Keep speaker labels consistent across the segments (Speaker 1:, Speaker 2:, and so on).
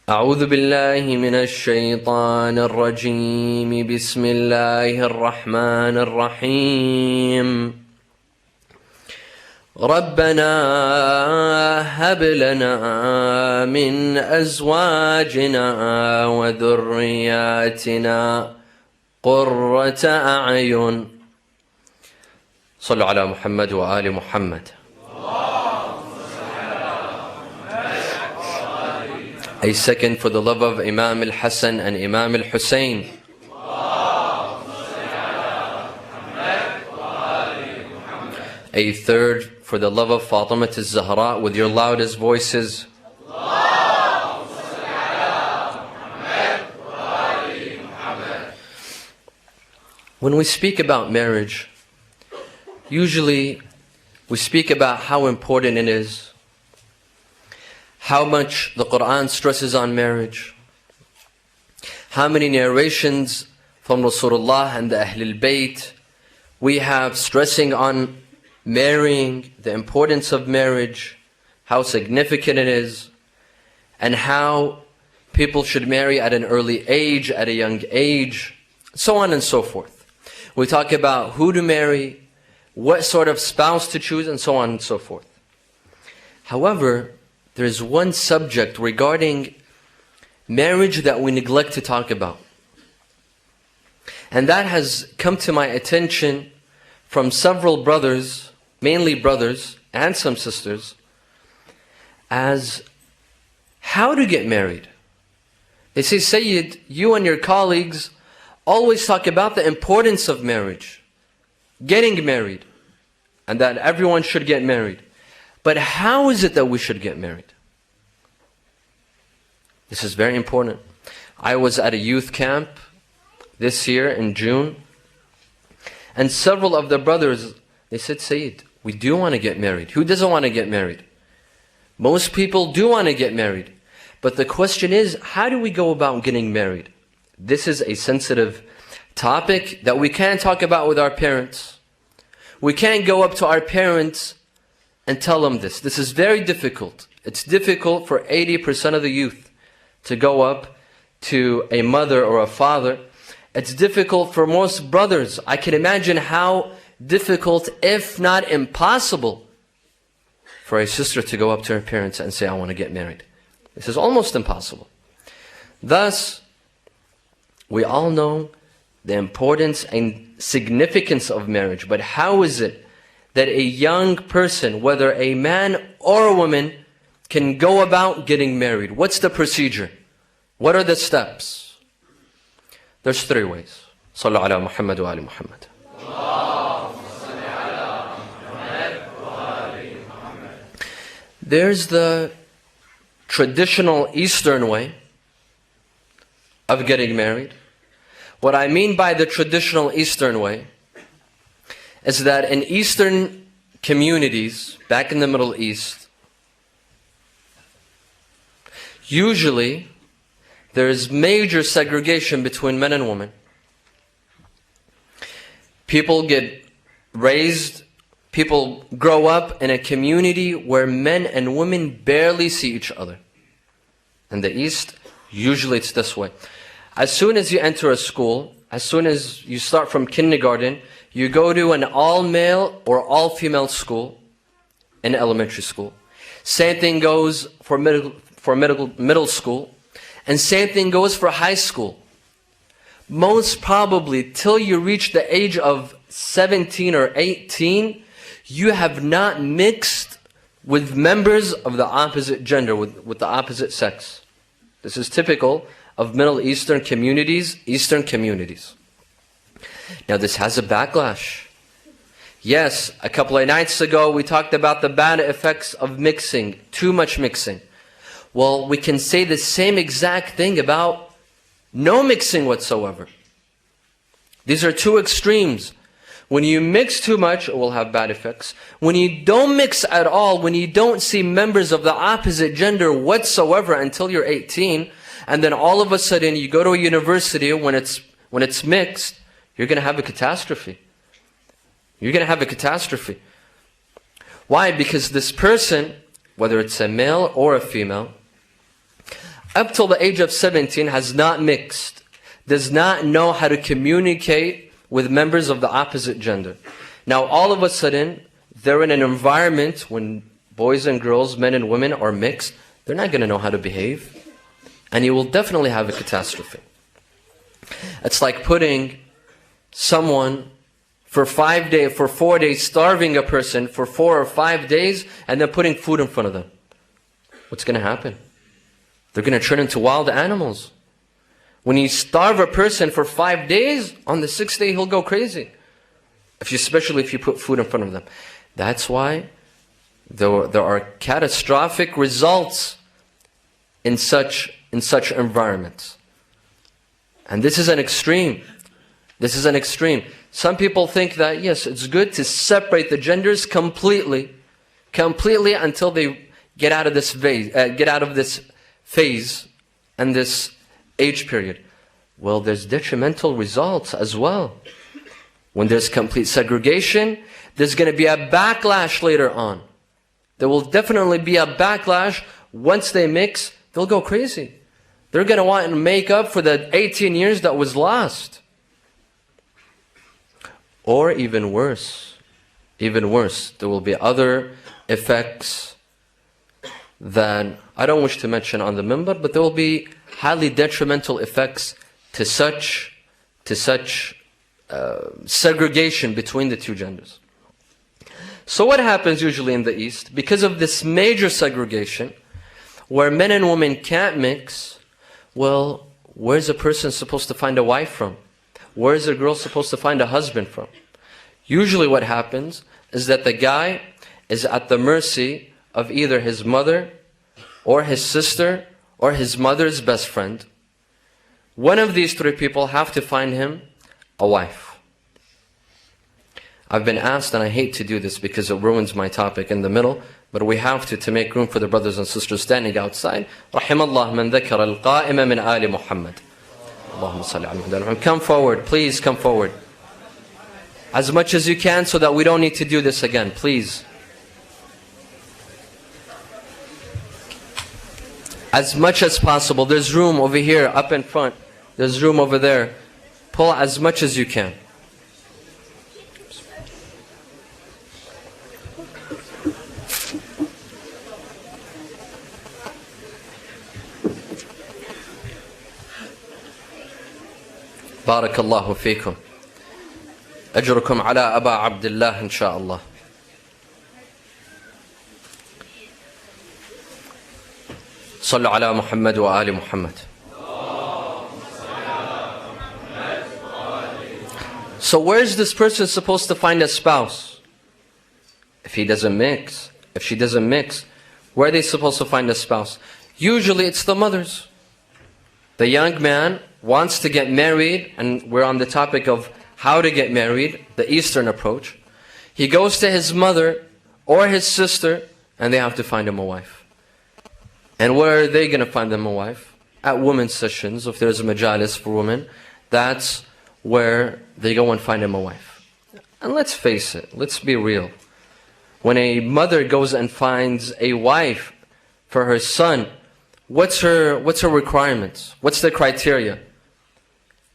Speaker 1: أعوذ بالله من الشيطان الرجيم بسم الله الرحمن الرحيم ربنا هب لنا من أزواجنا وذرياتنا قرة أعين صلوا على محمد وآل محمد. A second for the love of Imam al-Hassan and Imam al-Hossein. A third for the love of Fatima al-Zahra with your loudest voices. When we speak about marriage, usually we speak about how important it is, how much the Quran stresses on marriage, how many narrations from Rasulullah and the Ahlulbayt we have stressing on marrying, the importance of marriage, how significant it is, and how people should marry at an early age, at a young age, so on and so forth. We talk about who to marry, what sort of spouse to choose, and so on and so forth. However, there is one subject regarding marriage that we neglect to talk about. And that has come to my attention from several brothers, mainly brothers and some sisters, as how to get married. They say, Sayyid, you and your colleagues always talk about the importance of marriage, getting married, and that everyone should get married. But how is it that we should get married? This is very important. I was at a youth camp this year in June, and several of the brothers, they said, Sayyid, we do want to get married. Who doesn't want to get married? Most people do want to get married. But the question is, how do we go about getting married? This is a sensitive topic that we can't talk about with our parents. We can't go up to our parents and tell them this. This is very difficult. It's difficult for 80% of the youth to go up to a mother or a father. It's difficult for most brothers. I can imagine how difficult, if not impossible, for a sister to go up to her parents and say, I want to get married. This is almost impossible. Thus, we all know the importance and significance of marriage. But how is it that a young person, whether a man or a woman, can go about getting married? What's the procedure? What are the steps? There's three ways. Sallu ala Muhammad wa ali Muhammad. There's the traditional Eastern way of getting married. What I mean by the traditional Eastern way is that in Eastern communities, back in the Middle East, usually there is major segregation between men and women. People get raised, people grow up in a community where men and women barely see each other. In the East, usually it's this way. As soon as you enter a school, as soon as you start from kindergarten, you go to an all-male or all-female school in elementary school. Same thing goes for middle school. And same thing goes for high school. Most probably, till you reach the age of 17 or 18, you have not mixed with members of the opposite gender, with the opposite sex. This is typical of Middle Eastern communities, Eastern communities. Now this has a backlash. Yes, a couple of nights ago we talked about the bad effects of mixing, too much mixing. Well, we can say the same exact thing about no mixing whatsoever. These are two extremes. When you mix too much, it will have bad effects. When you don't mix at all, when you don't see members of the opposite gender whatsoever until you're 18, and then all of a sudden you go to a university when it's mixed, you're going to have a catastrophe. You're going to have a catastrophe. Why? Because this person, whether it's a male or a female, up till the age of 17 has not mixed, does not know how to communicate with members of the opposite gender. Now all of a sudden, they're in an environment when boys and girls, men and women are mixed, they're not going to know how to behave. And you will definitely have a catastrophe. It's like putting someone for 4 days, starving a person for 4 or 5 days, and then putting food in front of them. What's going to happen? They're going to turn into wild animals. When you starve a person for 5 days, on the 6th day he'll go crazy. Especially if you put food in front of them. That's why there are catastrophic results in such environments. And this is an extreme. This is an extreme. Some people think that, yes, it's good to separate the genders completely until they get out of this phase and this age period. Well, there's detrimental results as well. When there's complete segregation, there's going to be a backlash later on. There will definitely be a backlash. Once they mix, they'll go crazy. They're going to want to make up for the 18 years that was lost. Or even worse, there will be other effects that I don't wish to mention on the minbar, but there will be highly detrimental effects to such segregation between the two genders. So what happens usually in the East? Because of this major segregation, where men and women can't mix, well, where's a person supposed to find a wife from? Where is a girl supposed to find a husband from? Usually what happens is that the guy is at the mercy of either his mother or his sister or his mother's best friend. One of these three people have to find him a wife. I've been asked, and I hate to do this because it ruins my topic in the middle, but we have to make room for the brothers and sisters standing outside. رحم الله من ذكر القائم من آل محمد. اللهم صل على محمد. Come forward, please come forward. As much as you can so that we don't need to do this again, please. As much as possible. There's room over here, up in front. There's room over there. Pull as much as you can. بارك الله فيكم. أجركم على أبا عبد الله إن شاء الله. صلوا على محمد وآل محمد. So where is this person supposed to find a spouse? If he doesn't mix, if she doesn't mix, where are they supposed to find a spouse? Usually it's the mothers. The young man wants to get married, and we're on the topic of how to get married, the Eastern approach. He goes to his mother or his sister, and they have to find him a wife. And where are they going to find them a wife? At women's sessions, if there's a Majalis for women, that's where they go and find him a wife. And let's face it, let's be real. When a mother goes and finds a wife for her son, what's her requirements? What's the criteria?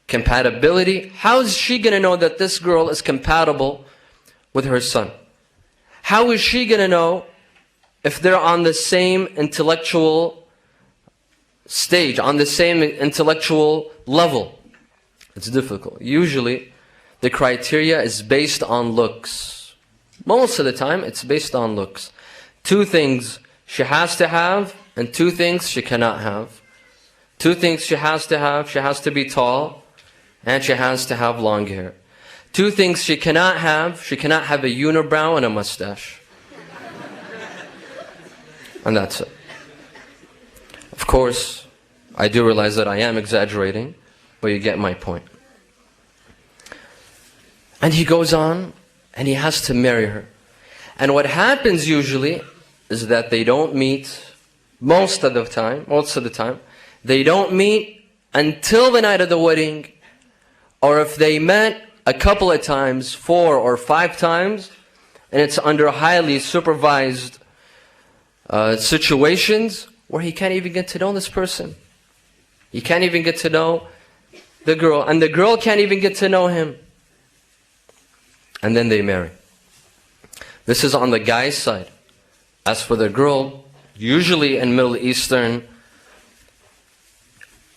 Speaker 1: Compatibility. How is she going to know that this girl is compatible with her son? How is she going to know if they're on the same intellectual stage, on the same intellectual level? It's difficult. Usually, the criteria is based on looks. Most of the time, it's based on looks. 2 things she has to have, and 2 things she cannot have. 2 things she has to be tall, and she has to have long hair. 2 things she cannot have a unibrow and a mustache. And that's it. Of course, I do realize that I am exaggerating, but you get my point. And he goes on, and he has to marry her. And what happens usually is that they don't meet most of the time. They don't meet until the night of the wedding. Or if they met a couple of times, 4 or 5 times, and it's under highly supervised situations where he can't even get to know this person. He can't even get to know the girl, and the girl can't even get to know him. And then they marry. This is on the guy's side. As for the girl, usually in Middle Eastern,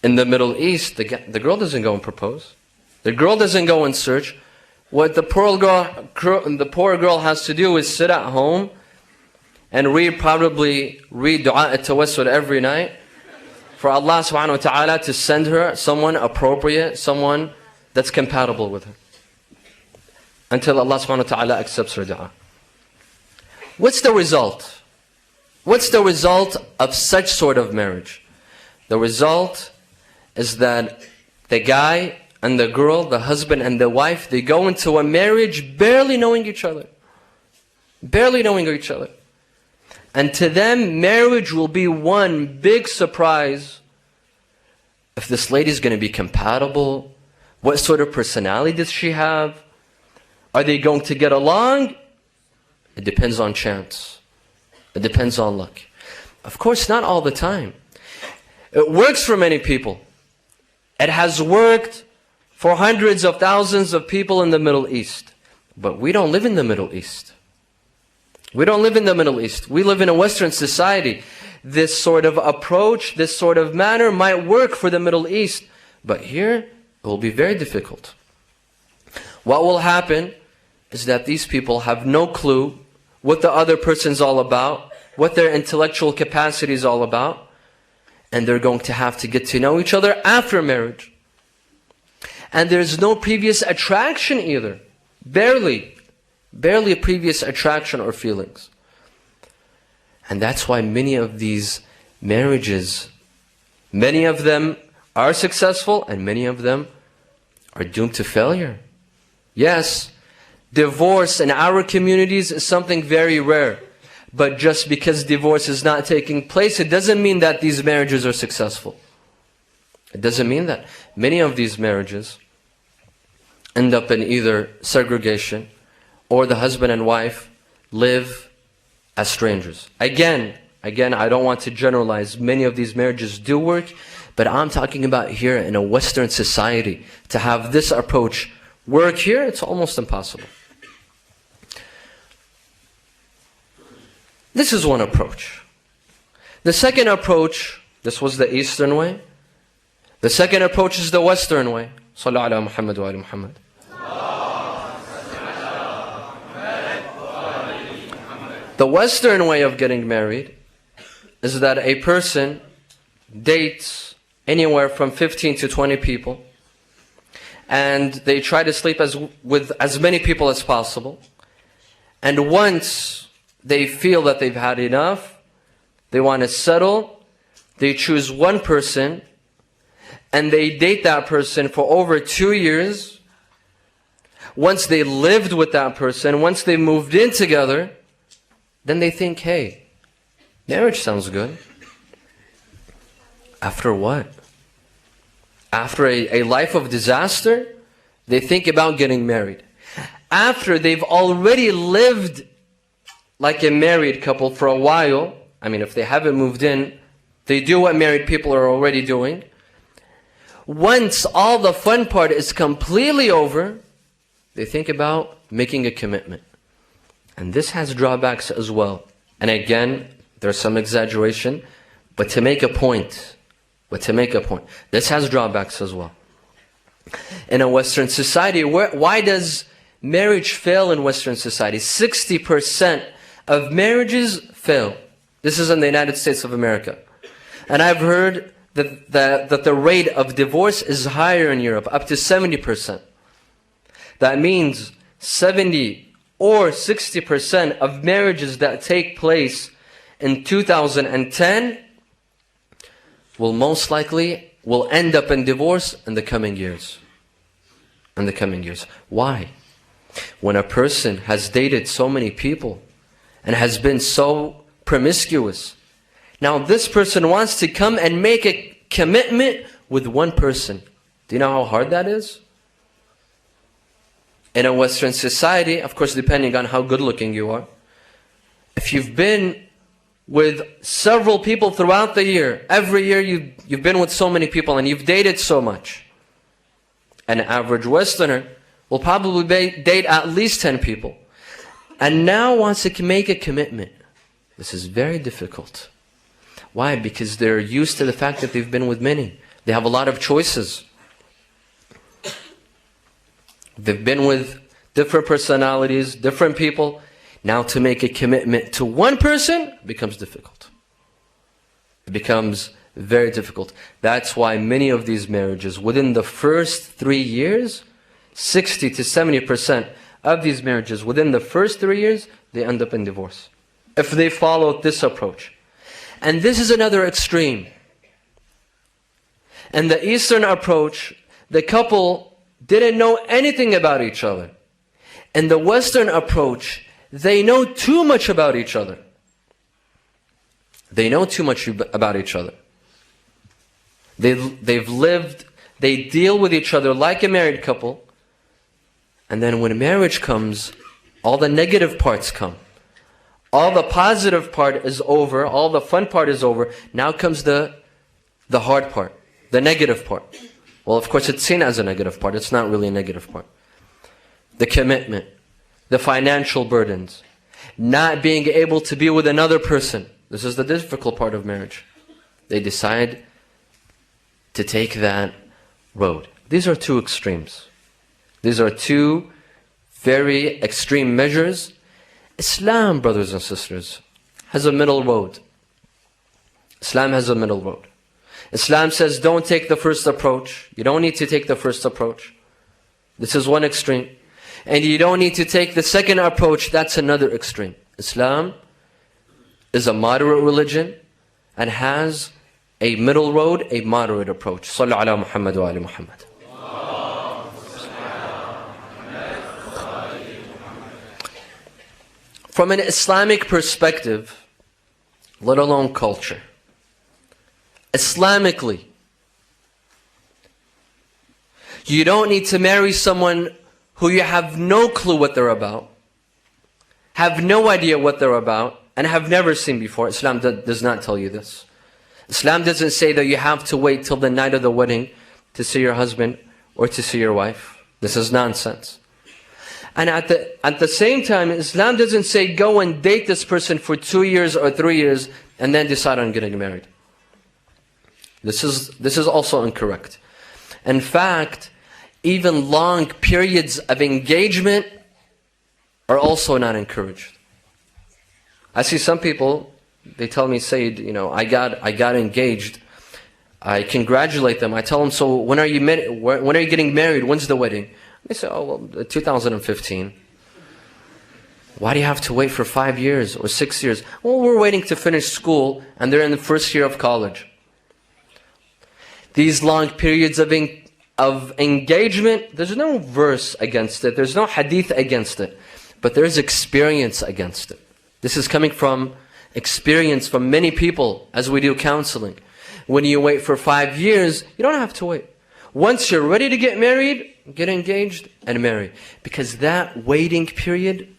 Speaker 1: in the Middle East, the girl doesn't go and propose. The girl doesn't go and search. What the poor girl has to do is sit at home and probably read dua at-tawassul every night for Allah subhanahu wa ta'ala to send her someone appropriate, someone that's compatible with her, until Allah subhanahu wa ta'ala accepts her dua. What's the result? What's the result of such sort of marriage? The result is that the guy and the girl, the husband and the wife, they go into a marriage barely knowing each other. Barely knowing each other. And to them, marriage will be one big surprise. If this lady is going to be compatible, what sort of personality does she have? Are they going to get along? It depends on chance. It depends on luck. Of course, not all the time. It works for many people. It has worked for hundreds of thousands of people in the Middle East. But we don't live in the Middle East. We don't live in the Middle East. We live in a Western society. This sort of approach, this sort of manner might work for the Middle East. But here, it will be very difficult. What will happen is that these people have no clue what the other person's all about, what their intellectual capacity is all about, and they're going to have to get to know each other after marriage. And there's no previous attraction either. Barely a previous attraction or feelings. And that's why many of these marriages, many of them are successful and many of them are doomed to failure. Yes, divorce in our communities is something very rare. But just because divorce is not taking place, it doesn't mean that these marriages are successful. It doesn't mean that. Many of these marriages end up in either segregation or the husband and wife live as strangers. Again, I don't want to generalize. Many of these marriages do work, but I'm talking about here in a Western society. To have this approach work here, it's almost impossible. This is one approach. The second approach, this was the Eastern way. The second approach is the Western way. Sallu ala Muhammad wa ali Muhammad. The Western way of getting married is that a person dates anywhere from 15 to 20 people, and they try to sleep with as many people as possible. And once they feel that they've had enough, they want to settle, they choose one person, and they date that person for over 2 years. Once they lived with that person, once they moved in together, then they think, hey, marriage sounds good. After what? After a life of disaster, they think about getting married. After they've already lived like a married couple for a while, I mean, if they haven't moved in, they do what married people are already doing. Once all the fun part is completely over, they think about making a commitment. And this has drawbacks as well. And again, there's some exaggeration, but to make a point, this has drawbacks as well. In a Western society, why does marriage fail in Western society? 60% of marriages fail. This is in the United States of America. And I've heard that the rate of divorce is higher in Europe, up to 70%. That means 70 or 60% of marriages that take place in 2010 will most likely end up in divorce in the coming years. Why? When a person has dated so many people and has been so promiscuous, now this person wants to come and make a commitment with one person. Do you know how hard that is? In a Western society, of course, depending on how good looking you are, if you've been with several people throughout the year. Every year you've been with so many people and you've dated so much. An average Westerner will probably date at least 10 people. And now wants to make a commitment. This is very difficult. Why? Because they're used to the fact that they've been with many. They have a lot of choices. They've been with different personalities, different people. Now to make a commitment to one person becomes difficult. It becomes very difficult. That's why many of these marriages, within the first 3 years, 60 to 70% of these marriages, within the first 3 years, they end up in divorce. If they follow this approach. And this is another extreme. In the Eastern approach, the couple didn't know anything about each other. In the Western approach, they know too much about each other. They know too much about each other. They've lived, they deal with each other like a married couple. And then when marriage comes, all the negative parts come. All the positive part is over, all the fun part is over. Now comes the hard part, the negative part. Well, of course, it's seen as a negative part. It's not really a negative part. The commitment, the financial burdens, not being able to be with another person. This is the difficult part of marriage. They decide to take that road. These are two extremes. These are two very extreme measures. Islam, brothers and sisters, has a middle road. Islam has a middle road. Islam says don't take the first approach. You don't need to take the first approach. This is one extreme. And you don't need to take the second approach. That's another extreme. Islam is a moderate religion and has a middle road, a moderate approach. Sallu ala Muhammad wa ali Muhammad. From an Islamic perspective, let alone culture, Islamically, you don't need to marry someone who you have no clue what they're about, have no idea what they're about, and have never seen before. Islam does not tell you this. Islam doesn't say that you have to wait till the night of the wedding to see your husband or to see your wife. This is nonsense. And at the same time, Islam doesn't say go and date this person for 2 years or 3 years and then decide on getting married. This is also incorrect. In fact, even long periods of engagement are also not encouraged. I see some people, they tell me, Sayyid, I got engaged. I congratulate them. I tell them, so when are you getting married? When's the wedding? They say, oh, well, 2015. Why do you have to wait for 5 years or 6 years? Well, we're waiting to finish school and they're in the first year of college. These long periods of engagement, there's no verse against it. There's no hadith against it. But there's experience against it. This is coming from experience from many people as we do counseling. When you wait for 5 years, you don't have to wait. Once you're ready to get married, get engaged and marry. Because that waiting period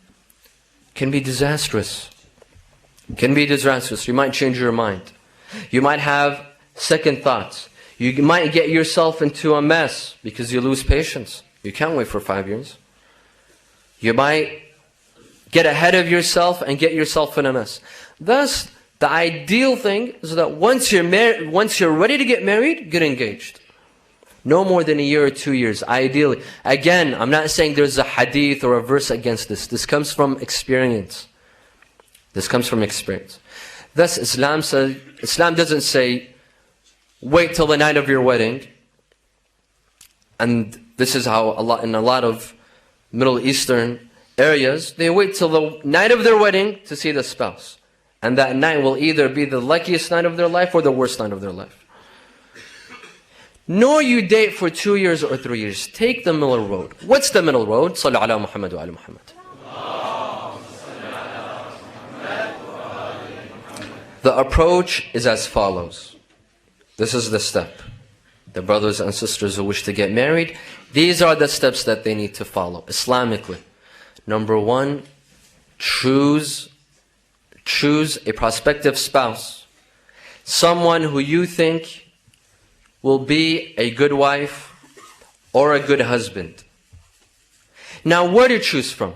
Speaker 1: can be disastrous. Can be disastrous. You might change your mind. You might have second thoughts. You might get yourself into a mess because you lose patience. You can't wait for 5 years. You might get ahead of yourself and get yourself in a mess. Thus, the ideal thing is that once you're ready to get married, get engaged. No more than 1 year or 2 years, ideally. Again, I'm not saying there's a hadith or a verse against this. This comes from experience. This comes from experience. Thus, Islam doesn't say, wait till the night of your wedding. And this is how in a lot of Middle Eastern areas, they wait till the night of their wedding to see the spouse. And that night will either be the luckiest night of their life or the worst night of their life. Nor you date for 2 years or 3 years. Take the middle road. What's the middle road? Sallu ala Muhammad wa ali Muhammad. The approach is as follows. This is the step. The brothers and sisters who wish to get married, these are the steps that they need to follow Islamically. Number 1, choose choose a prospective spouse, someone who you think will be a good wife or a good husband. Now, where to choose from?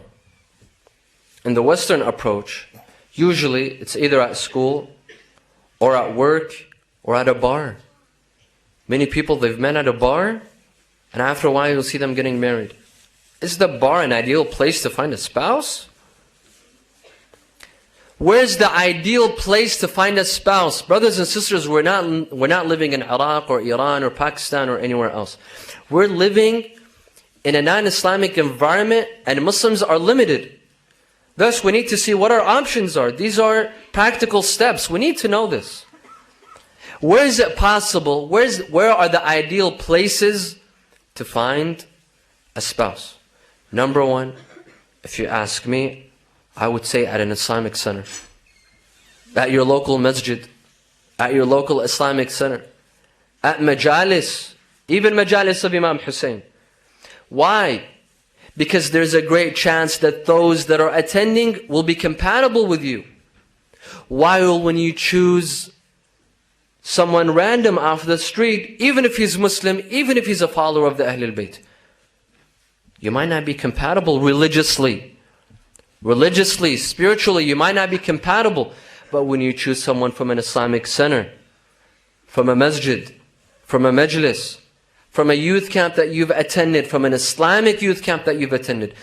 Speaker 1: In the Western approach, usually it's either at school or at work or at a bar. Many people, they've met at a bar, and after a while you'll see them getting married. Is the bar an ideal place to find a spouse? Where's the ideal place to find a spouse? Brothers and sisters, we're not living in Iraq or Iran or Pakistan or anywhere else. We're living in a non-Islamic environment, and Muslims are limited. Thus, we need to see what our options are. These are practical steps. We need to know this. Where is it possible? Where are the ideal places to find a spouse? Number one, if you ask me, I would say at an Islamic center. At your local masjid. At your local Islamic center. At Majalis. Even Majalis of Imam Hossein. Why? Because there's a great chance that those that are attending will be compatible with you. While when you choose someone random off the street, even if he's Muslim, even if he's a follower of the Ahlulbayt, you might not be compatible religiously. Religiously, spiritually, you might not be compatible. But when you choose someone from an Islamic center, from a masjid, from a Majalis, from a youth camp that you've attended, from an Islamic youth camp that you've attended,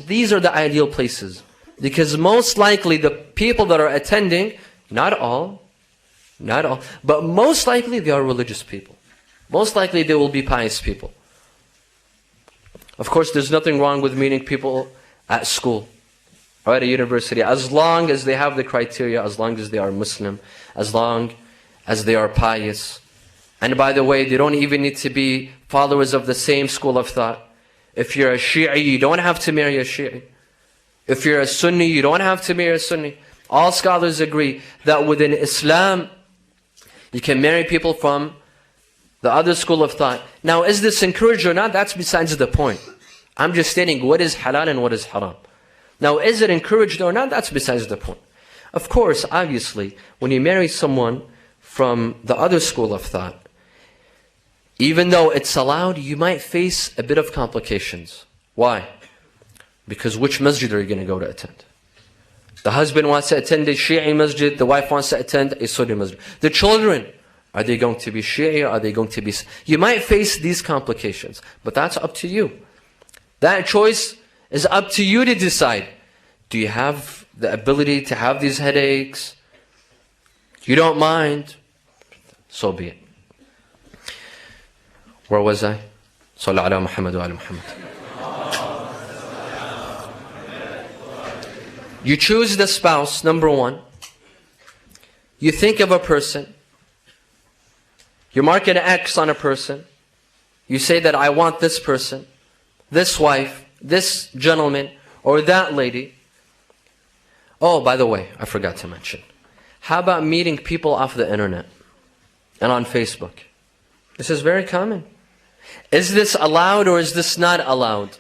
Speaker 1: these are the ideal places. Because most likely the people that are attending, not all, but most likely they are religious people. Most likely they will be pious people. Of course, there's nothing wrong with meeting people at school or at a university, as long as they have the criteria, as long as they are Muslim, as long as they are pious. And by the way, they don't even need to be followers of the same school of thought. If you're a Shi'i, you don't have to marry a Shi'i. If you're a Sunni, you don't have to marry a Sunni. All scholars agree that within Islam, you can marry people from the other school of thought. Now, is this encouraged or not? That's besides the point. I'm just stating what is halal and what is haram. Now, is it encouraged or not? That's besides the point. Of course, obviously, when you marry someone from the other school of thought, even though it's allowed, you might face a bit of complications. Why? Because which masjid are you going to go to attend? The husband wants to attend a Shi'i masjid, the wife wants to attend a Sunni masjid. The children, are they going to be Shi'i? Are they going to be... You might face these complications, but that's up to you. That choice is up to you to decide. Do you have the ability to have these headaches? You don't mind? So be it. Where was I? Sallallahu ala Muhammad wa ala Muhammad. You choose the spouse, number one. You think of a person. You mark an X on a person. You say that I want this person, this wife, this gentleman, or that lady. Oh, by the way, I forgot to mention. How about meeting people off the internet and on Facebook? This is very common. Is this allowed or is this not allowed?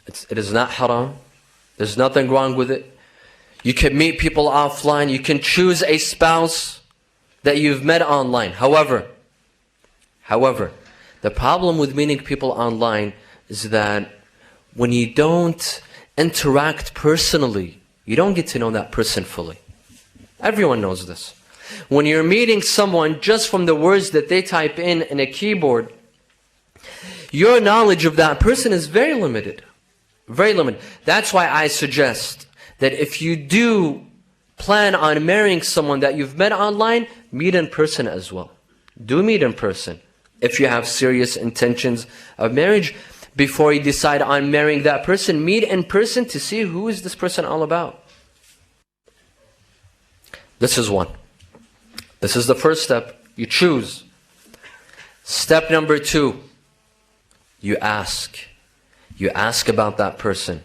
Speaker 1: It is not haram. There's nothing wrong with it. You can meet people offline. You can choose a spouse that you've met online. However, the problem with meeting people online is that when you don't interact personally, you don't get to know that person fully. Everyone knows this. When you're meeting someone just from the words that they type in a keyboard, your knowledge of that person is very limited. Very limited. That's why I suggest that if you do plan on marrying someone that you've met online, meet in person as well. Do meet in person if you have serious intentions of marriage. Before you decide on marrying that person, meet in person to see who is this person all about. This is one. This is the first step. You choose. Step number two, you ask. You ask about that person.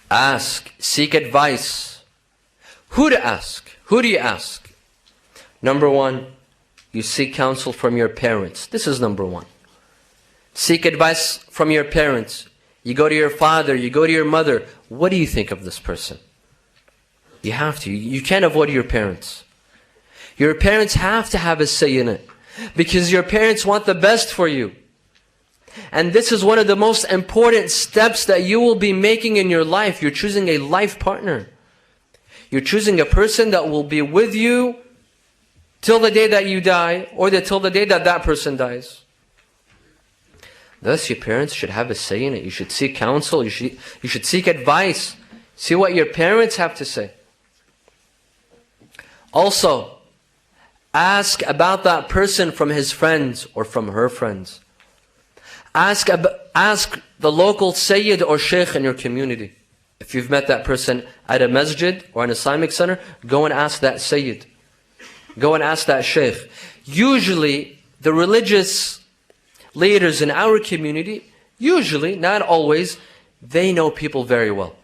Speaker 1: Ask. Seek advice. Who to ask? Who do you ask? Number one, you seek counsel from your parents. This is number one. Seek advice from your parents. You go to your father, you go to your mother. What do you think of this person? You have to. You can't avoid your parents. Your parents have to have a say in it, because your parents want the best for you. And this is one of the most important steps that you will be making in your life. You're choosing a life partner. You're choosing a person that will be with you till the day that you die, or till the day that that person dies. Thus, your parents should have a say in it. You should seek counsel. You should seek advice. See what your parents have to say. Also, ask about that person from his friends or from her friends. Ask the local Sayyid or Sheikh in your community. If you've met that person at a masjid or an Islamic center, go and ask that Sayyid. Go and ask that Sheikh. Usually, the religious leaders in our community, usually, not always, they know people very well.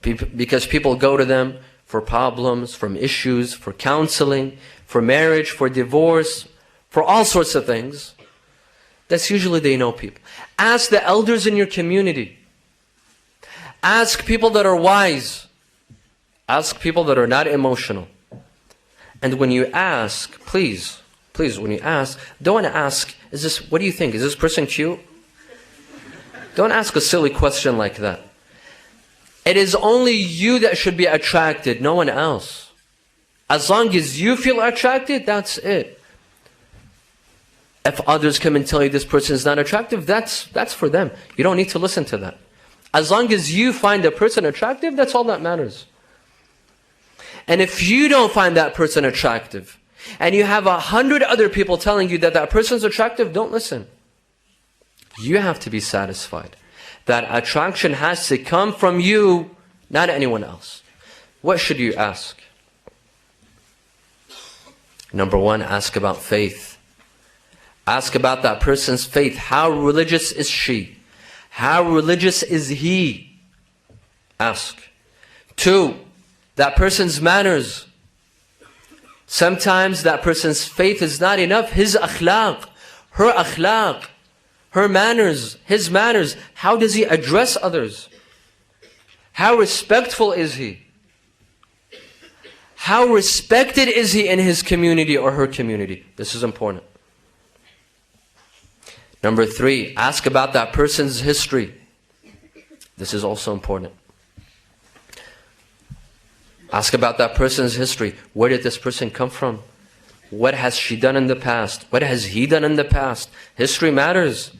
Speaker 1: Because people go to them for problems, from issues, for counseling, for marriage, for divorce, for all sorts of things. That's usually they know people. Ask the elders in your community. Ask people that are wise. Ask people that are not emotional. And when you ask, please, when you ask, don't ask, what do you think? Is this person cute? Don't ask a silly question like that. It is only you that should be attracted, no one else. As long as you feel attracted, that's it. If others come and tell you this person is not attractive, that's for them. You don't need to listen to that. As long as you find a person attractive, that's all that matters. And if you don't find that person attractive, and you have 100 other people telling you that that person's attractive, don't listen. You have to be satisfied. That attraction has to come from you, not anyone else. What should you ask? Number one, ask about faith. Ask about that person's faith. How religious is she? How religious is he? Ask. 2, that person's manners. Sometimes that person's faith is not enough. His akhlaq, her manners, his manners. How does he address others? How respectful is he? How respected is he in his community or her community? This is important. Number 3, ask about that person's history. This is also important. Ask about that person's history. Where did this person come from? What has she done in the past? What has he done in the past? History matters.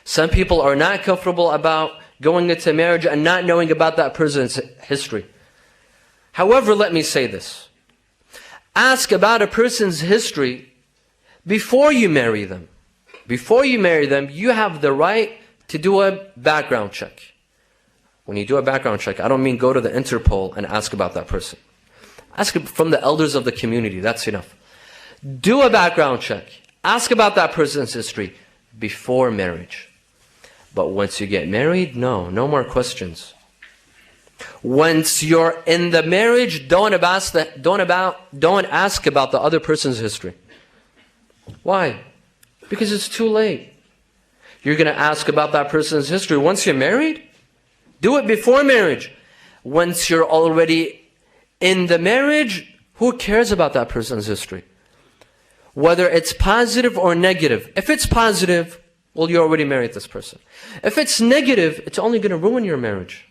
Speaker 1: Some people are not comfortable about going into marriage and not knowing about that person's history. However, let me say this. Ask about a person's history before you marry them. Before you marry them, you have the right to do a background check. When you do a background check, I don't mean go to the Interpol and ask about that person. Ask from the elders of the community, that's enough. Do a background check. Ask about that person's history before marriage. But once you get married, no more questions. Once you're in the marriage, don't ask about the other person's history. Why? Because it's too late. You're going to ask about that person's history once you're married? Do it before marriage. Once you're already in the marriage, who cares about that person's history? Whether it's positive or negative. If it's positive, well, you already married this person. If it's negative, it's only going to ruin your marriage.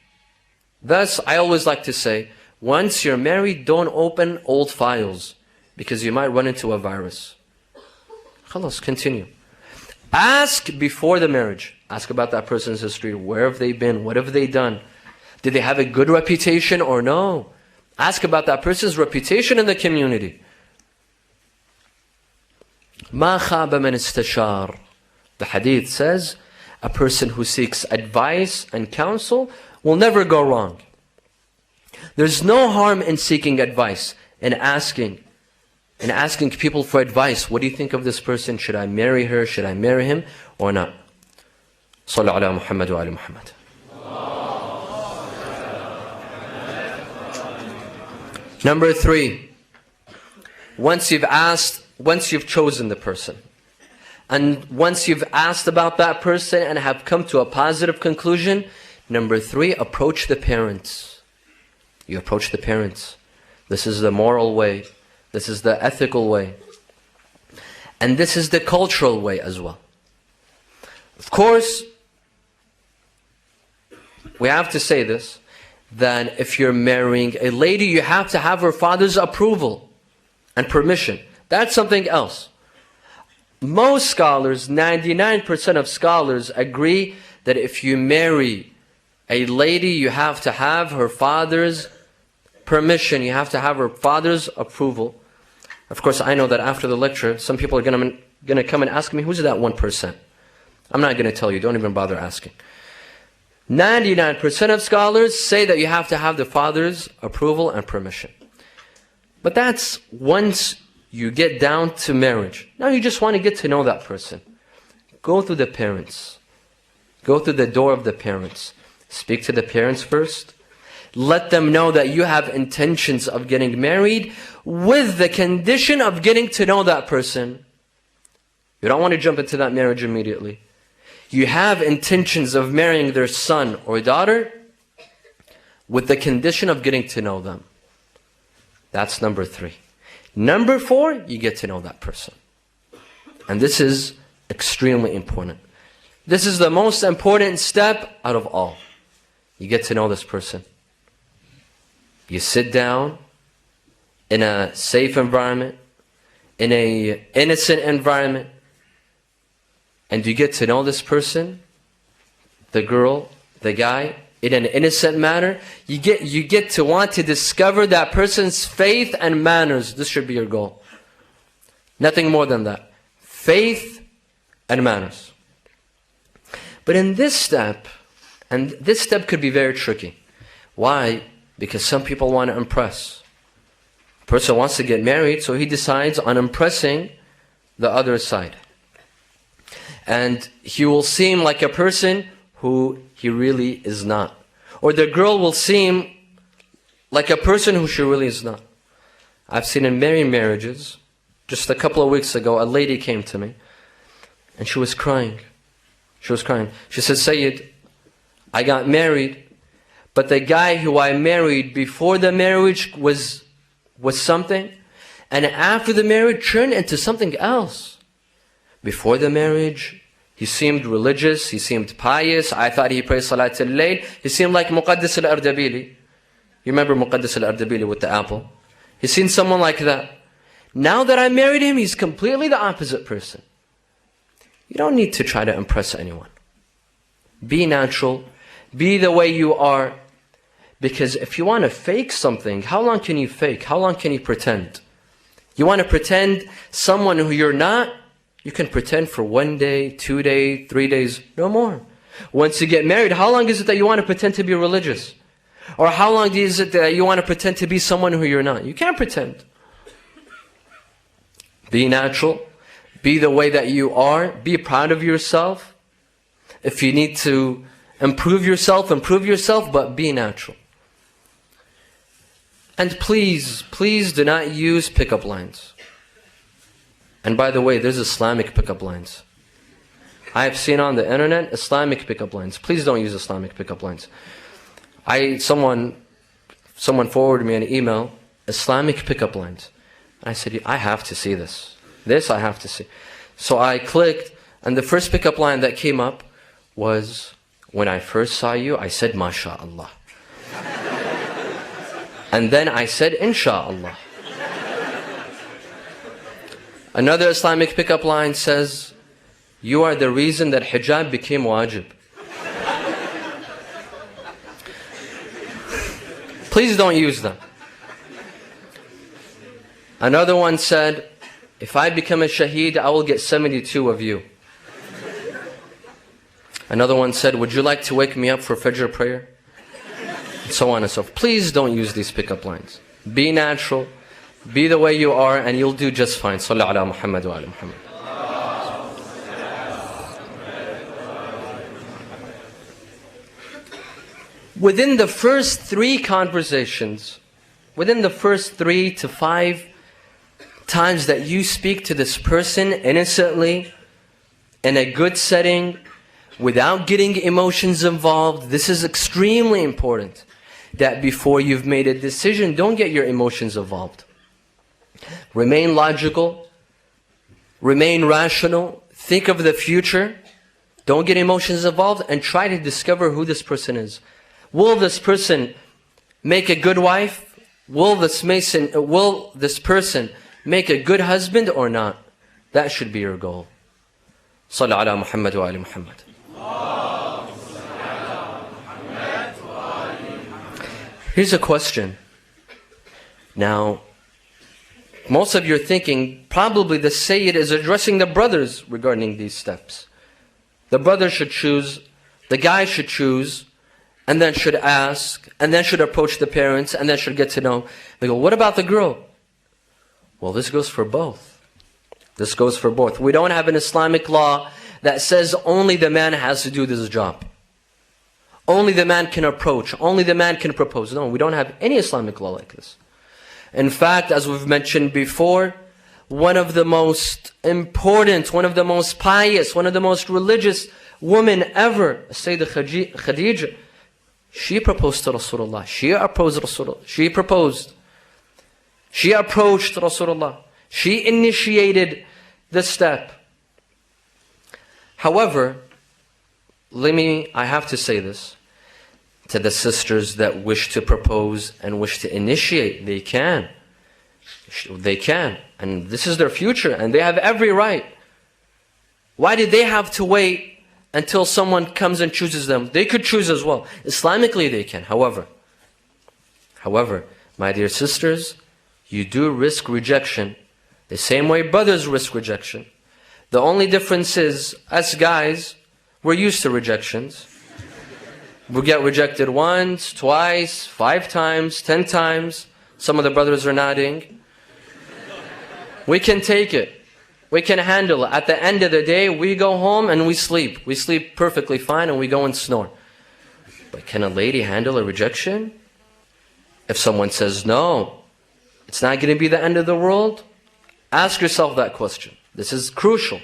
Speaker 1: Thus, I always like to say, once you're married, don't open old files, because you might run into a virus. Khalas, continue. Ask before the marriage. Ask about that person's history. Where have they been? What have they done? Did they have a good reputation or no? Ask about that person's reputation in the community. مَا خَابَ مَنِ اسْتَشَارَ. The hadith says, a person who seeks advice and counsel will never go wrong. There's no harm in seeking advice and asking people for advice. What do you think of this person? Should I marry her? Should I marry him or not? Sallu ala Muhammad wa ali Muhammad. Number 3, once you've chosen the person, and once you've asked about that person and have come to a positive conclusion, number 3, approach the parents. You approach the parents. This is the moral way. This is the ethical way. And this is the cultural way as well. Of course, we have to say this, that if you're marrying a lady, you have to have her father's approval and permission. That's something else. Most scholars, 99% of scholars agree that if you marry a lady, you have to have her father's permission. You have to have her father's approval. Of course, I know that after the lecture, some people are going to come and ask me, who's that 1%? I'm not going to tell you. Don't even bother asking. 99% of scholars say that you have to have the father's approval and permission. But that's once you get down to marriage. Now you just want to get to know that person. Go through the parents. Go through the door of the parents. Speak to the parents first. Let them know that you have intentions of getting married with the condition of getting to know that person. You don't want to jump into that marriage immediately. You have intentions of marrying their son or daughter with the condition of getting to know them. That's number 3. Number 4, you get to know that person. And this is extremely important. This is the most important step out of all. You get to know this person. You sit down in a safe environment, in an innocent environment, and you get to know this person, the girl, the guy, in an innocent manner. You get to want to discover that person's faith and manners. This should be your goal. Nothing more than that. Faith and manners. But in this step, and this step could be very tricky. Why? Because some people want to impress. A person wants to get married, so he decides on impressing the other side. And he will seem like a person who he really is not. Or the girl will seem like a person who she really is not. I've seen in many marriages, just a couple of weeks ago, a lady came to me and she was crying. She was crying. She said, Sayyid, I got married, but the guy who I married before the marriage was something, and after the marriage turned into something else. Before the marriage, he seemed religious, he seemed pious. I thought he prayed Salat al-Layl. He seemed like Muqaddas al-Ardabili. You remember Muqaddas al-Ardabili with the apple? He seemed someone like that. Now that I married him, he's completely the opposite person. You don't need to try to impress anyone. Be natural. Be the way you are. Because if you want to fake something, how long can you fake? How long can you pretend? You want to pretend someone who you're not? You can pretend for 1 day, 2 days, 3 days, no more. Once you get married, how long is it that you want to pretend to be religious? Or how long is it that you want to pretend to be someone who you're not? You can't pretend. Be natural. Be the way that you are. Be proud of yourself. If you need to improve yourself, but be natural. And please, please do not use pickup lines. And by the way, there's Islamic pickup lines. I have seen on the internet Islamic pickup lines. Please don't use Islamic pickup lines. Someone forwarded me an email, Islamic pickup lines. I said, I have to see this. This I have to see. So I clicked, and the first pickup line that came up was, when I first saw you, I said, MashaAllah. And then I said, Insha'Allah. Another Islamic pickup line says, you are the reason that hijab became wajib. Please don't use them. Another one said, if I become a shaheed, I will get 72 of you. Another one said, would you like to wake me up for Fajr prayer? And so on and so forth. Please don't use these pickup lines. Be natural. Be the way you are, and you'll do just fine. Salli ala Muhammad wa ala Muhammad. Within the first 3 conversations, within the first 3 to 5 times that you speak to this person innocently, in a good setting, without getting emotions involved, this is extremely important. that before you've made a decision, don't get your emotions involved. Remain logical, remain rational, think of the future, don't get emotions involved, and try to discover who this person is. Will this person make a good wife? Will this person make a good husband or not? That should be your goal. Sallu ala Muhammad wa ali Muhammad. Here's a question. Now, most of you are thinking probably the Sayyid is addressing the brothers regarding these steps. The brother should choose, the guy should choose, and then should ask, and then should approach the parents, and then should get to know. They go, what about the girl? Well, this goes for both. This goes for both. We don't have an Islamic law that says only the man has to do this job. Only the man can approach. Only the man can propose. No, we don't have any Islamic law like this. In fact, as we've mentioned before, one of the most important, one of the most pious, one of the most religious women ever, Sayyidah Khadija, she proposed to Rasulullah. She approached Rasulullah. She approached Rasulullah. She initiated the step. However, I have to say this to the sisters that wish to propose and wish to initiate. They can. They can. And this is their future, and they have every right. Why did they have to wait until someone comes and chooses them? They could choose as well. Islamically, they can. However, my dear sisters, you do risk rejection the same way brothers risk rejection. The only difference is, us guys, we're used to rejections. We get rejected once, twice, 5 times, 10 times. Some of the brothers are nodding. We can take it. We can handle it. At the end of the day, we go home and we sleep. We sleep perfectly fine and we go and snore. But can a lady handle a rejection? If someone says no, it's not going to be the end of the world. Ask yourself that question. This is crucial.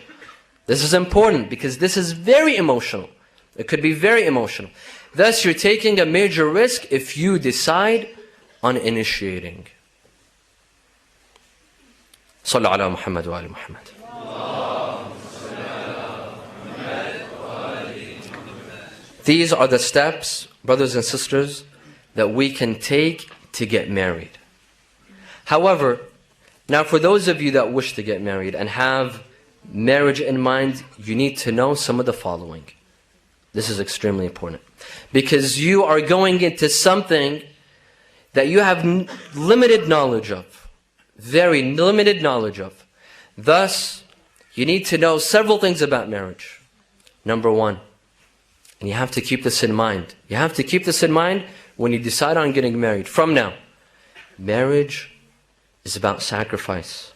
Speaker 1: This is important because this is very emotional. It could be very emotional. Thus, you're taking a major risk if you decide on initiating. Sallu ala Muhammad wa ali Muhammad. These are the steps, brothers and sisters, that we can take to get married. However, now for those of you that wish to get married and have marriage in mind, you need to know some of the following. This is extremely important. Because you are going into something that you have limited knowledge of. Very limited knowledge of. Thus, you need to know several things about marriage. Number one, and you have to keep this in mind. You have to keep this in mind when you decide on getting married. From now, marriage is about sacrifice.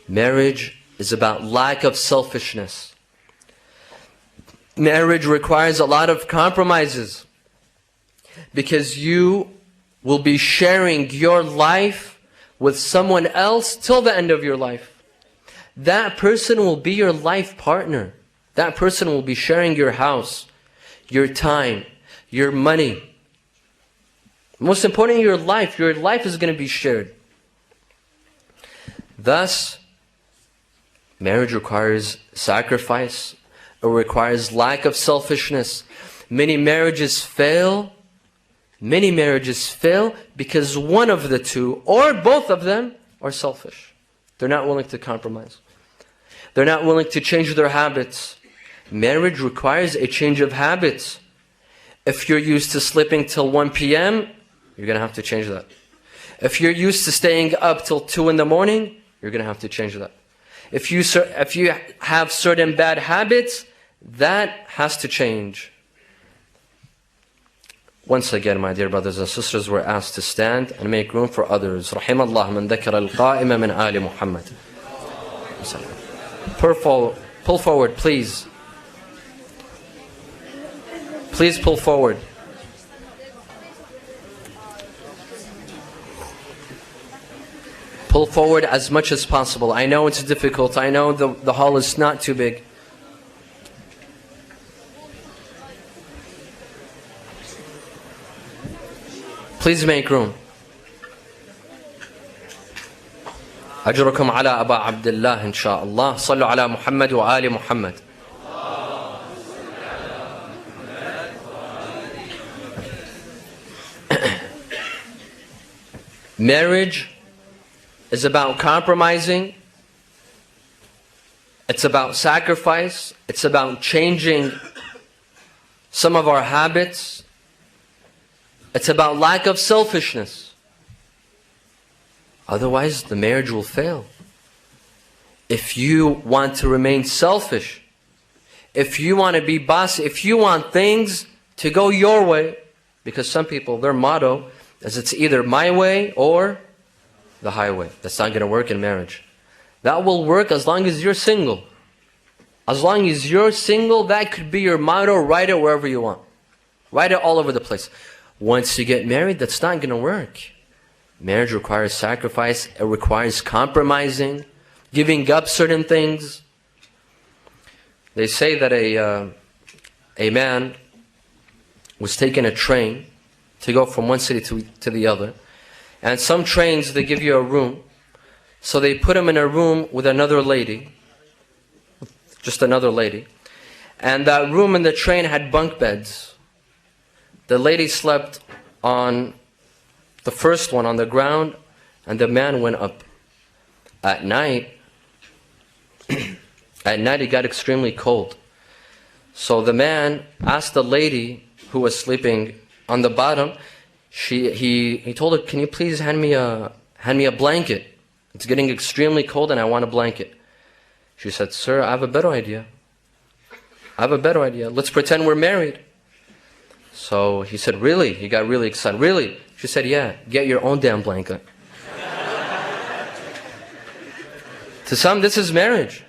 Speaker 1: Marriage is about lack of selfishness. Marriage requires a lot of compromises because you will be sharing your life with someone else till the end of your life. That person will be your life partner. That person will be sharing your house, your time, your money. Most important, your life. Your life is going to be shared. Thus, marriage requires sacrifice. It requires lack of selfishness. Many marriages fail. Many marriages fail because one of the two or both of them are selfish. They're not willing to compromise. They're not willing to change their habits. Marriage requires a change of habits. If you're used to sleeping till 1 p.m., you're going to have to change that. If you're used to staying up till 2 in the morning, you're going to have to change that. If you have certain bad habits, that has to change. Once again, my dear brothers and sisters, we're asked to stand and make room for others. رحم الله من ذكر القائم من آل محمد. Pull forward, please. Please pull forward. Pull forward as much as possible. I know it's difficult. I know the hall is not too big. Please make room. أجركم على أبا عبد الله إن شاء الله. صلوا على محمد وآل محمد. Marriage is about compromising. It's about sacrifice. It's about changing some of our habits. It's about lack of selfishness. Otherwise, the marriage will fail. If you want to remain selfish, if you want to be bossy, if you want things to go your way, because some people, their motto is it's either my way or the highway. That's not going to work in marriage. That will work as long as you're single. As long as you're single, that could be your motto. Write it wherever you want. Write it all over the place. Once you get married, that's not going to work. Marriage requires sacrifice. It requires compromising, giving up certain things. They say that a man was taking a train to go from one city to the other. And some trains, they give you a room. So they put him in a room with another lady. Just another lady. And that room in the train had bunk beds. The lady slept on the first one on the ground, and the man went up. At night, it got extremely cold. So the man asked the lady who was sleeping on the bottom, he told her, "Can you please hand me a blanket? It's getting extremely cold and I want a blanket." She said, "Sir, I have a better idea. Let's pretend we're married." So he said, "Really?" He got really excited. "Really?" She said, "Yeah, get your own damn blanket." To some, this is marriage.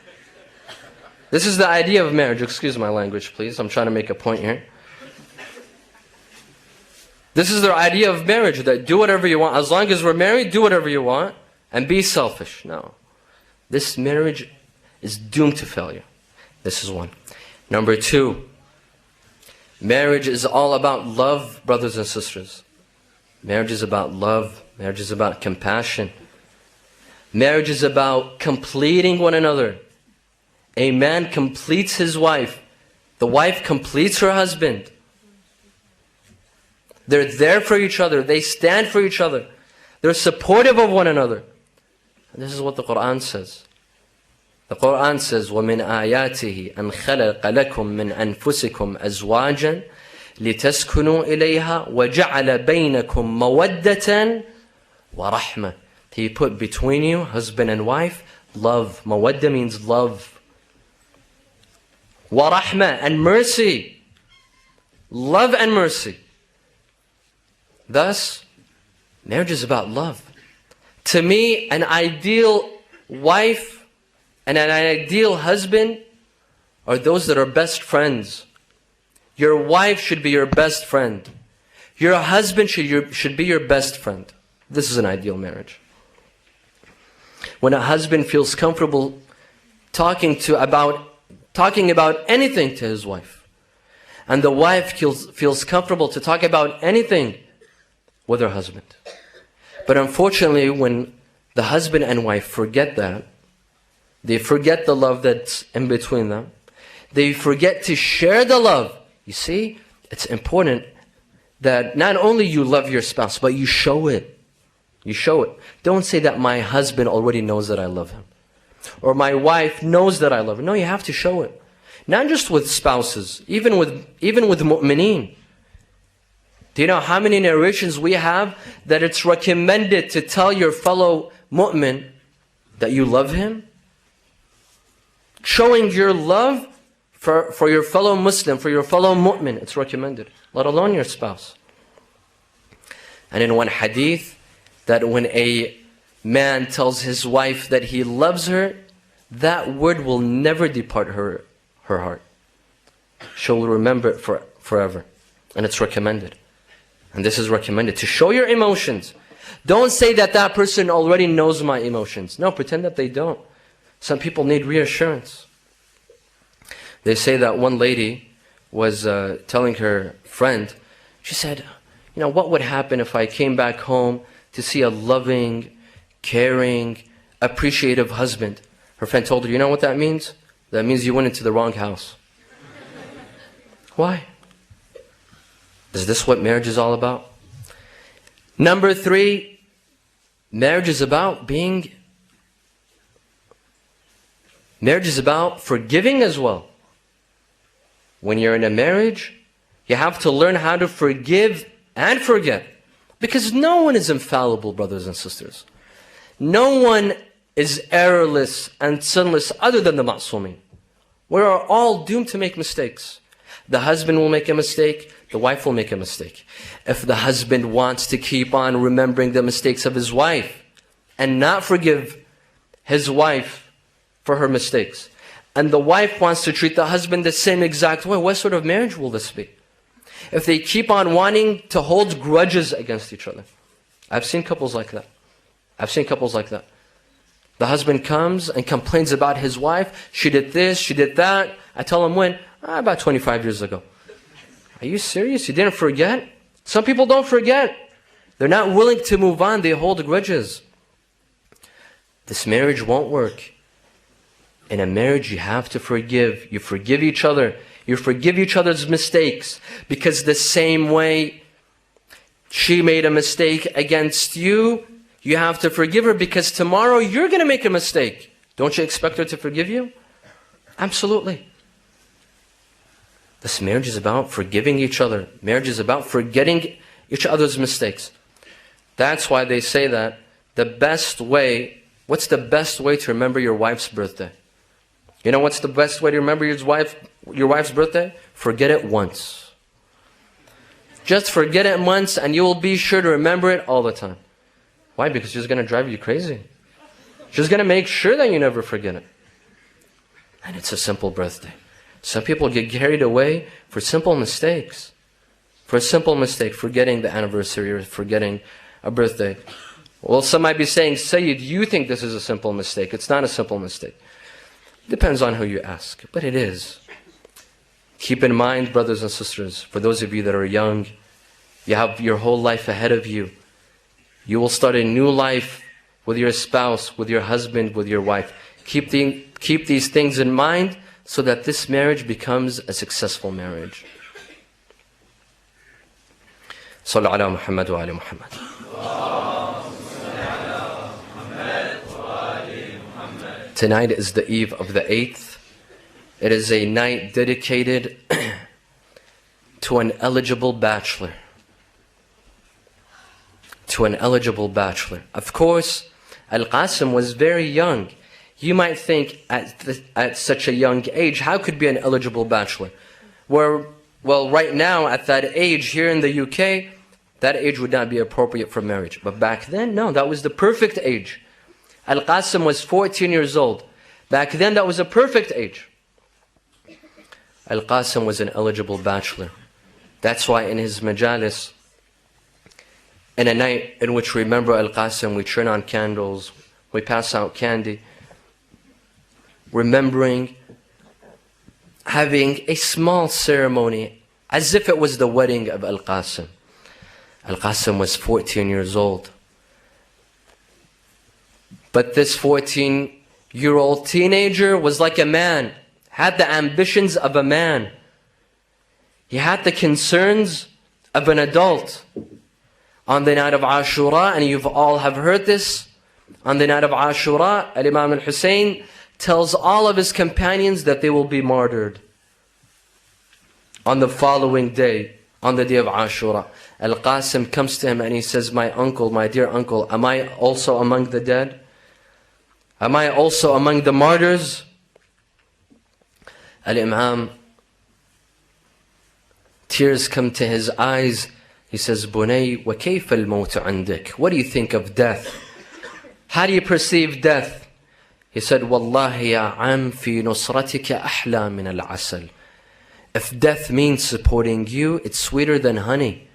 Speaker 1: This is the idea of marriage. Excuse my language, please. I'm trying to make a point here. This is their idea of marriage, that do whatever you want. As long as we're married, do whatever you want and be selfish. No. This marriage is doomed to failure. This is one. Number two, marriage is all about love, brothers and sisters. Marriage is about love. Marriage is about compassion. Marriage is about completing one another. A man completes his wife. The wife completes her husband. They're there for each other. They stand for each other. They're supportive of one another. And this is what the Quran says. The Quran says, وَمِنْ آيَاتِهِ أَنْ خَلَقَ لَكُم مِّنْ أَنفُسِكُمْ أَزْوَاجًا لِتَسْكُنُوا إِلَيْهَا وَجَعَلَ بَيْنَكُمْ مَوَدَّةً وَرَحْمَةً. He put between you, husband and wife, love. Mawadda means love. وَرَحْمَةً, and mercy. Love and mercy. Thus, marriage is about love. To me, an ideal wife and an ideal husband are those that are best friends. Your wife should be your best friend. Your husband should be your best friend. This is an ideal marriage. When a husband feels comfortable talking about anything to his wife, and the wife feels comfortable to talk about anything with her husband. But unfortunately, when the husband and wife forget that, they forget the love that's in between them. They forget to share the love. You see, it's important that not only you love your spouse, but you show it. You show it. Don't say that my husband already knows that I love him, or my wife knows that I love her. No, you have to show it. Not just with spouses, even with mu'mineen. Do you know how many narrations we have that it's recommended to tell your fellow mu'min that you love him? Showing your love for your fellow Muslim, for your fellow mu'min, it's recommended, let alone your spouse. And in one hadith, that when a man tells his wife that he loves her, that word will never depart her heart. She'll remember it forever. And it's recommended. And this is recommended, to show your emotions. Don't say that that person already knows my emotions. No, pretend that they don't. Some people need reassurance. They say that one lady was telling her friend, she said, what would happen if I came back home to see a loving, caring, appreciative husband? Her friend told her, you know what that means? That means you went into the wrong house. Why? Is this what marriage is all about? Number 3, marriage is about forgiving as well. When you're in a marriage, you have to learn how to forgive and forget. Because no one is infallible, brothers and sisters. No one is errorless and sinless other than the ma'sumin. We are all doomed to make mistakes. The husband will make a mistake, the wife will make a mistake. If the husband wants to keep on remembering the mistakes of his wife and not forgive his wife for her mistakes, and the wife wants to treat the husband the same exact way, what sort of marriage will this be? If they keep on wanting to hold grudges against each other. I've seen couples like that. The husband comes and complains about his wife. She did this, she did that. I tell him when? About 25 years ago. Are you serious? You didn't forget? Some people don't forget. They're not willing to move on. They hold grudges. This marriage won't work. In a marriage, you have to forgive. You forgive each other. You forgive each other's mistakes. Because the same way she made a mistake against you, you have to forgive her, because tomorrow you're going to make a mistake. Don't you expect her to forgive you? Absolutely. This marriage is about forgiving each other. Marriage is about forgetting each other's mistakes. That's why they say that what's the best way to remember your wife's birthday? You know what's the best way to remember your wife's birthday? Forget it once. Just forget it once and you will be sure to remember it all the time. Why? Because she's going to drive you crazy. She's going to make sure that you never forget it. And it's a simple birthday. Some people get carried away for simple mistakes. For a simple mistake, forgetting the anniversary or forgetting a birthday. Well, some might be saying, Sayyid, you think this is a simple mistake. It's not a simple mistake. Depends on who you ask, but it is. Keep in mind, brothers and sisters, for those of you that are young, you have your whole life ahead of you. You will start a new life with your spouse, with your husband, with your wife. Keep these things in mind so that this marriage becomes a successful marriage. Sallu ala Muhammad wa ali Muhammad. Tonight is the eve of the 8th. It is a night dedicated to an eligible bachelor. Of course, Al-Qasim was very young. You might think at such a young age, how could be an eligible bachelor? Well, right now at that age here in the UK, that age would not be appropriate for marriage. But back then, no, that was the perfect age. Al-Qasim was 14 years old. Back then, that was a perfect age. Al-Qasim was an eligible bachelor. That's why in his Majalis, in a night in which we remember Al-Qasim, we turn on candles, we pass out candy, remembering having a small ceremony as if it was the wedding of Al-Qasim. Al-Qasim was 14 years old. But this 14-year-old teenager was like a man, had the ambitions of a man. He had the concerns of an adult. On the night of Ashura, and you've all have heard this, on the night of Ashura, Imam Hossein tells all of his companions that they will be martyred. On the following day, on the day of Ashura, Al-Qasim comes to him and he says, my uncle, my dear uncle, am I also among the dead? Am I also among the martyrs? Al-Imam, tears come to his eyes. He says, Bunay, wa kayfa al-mawt andak? What do you think of death? How do you perceive death? He said, Wallahi ya am fi nusratika ahla min al-asal. If death means supporting you, it's sweeter than honey.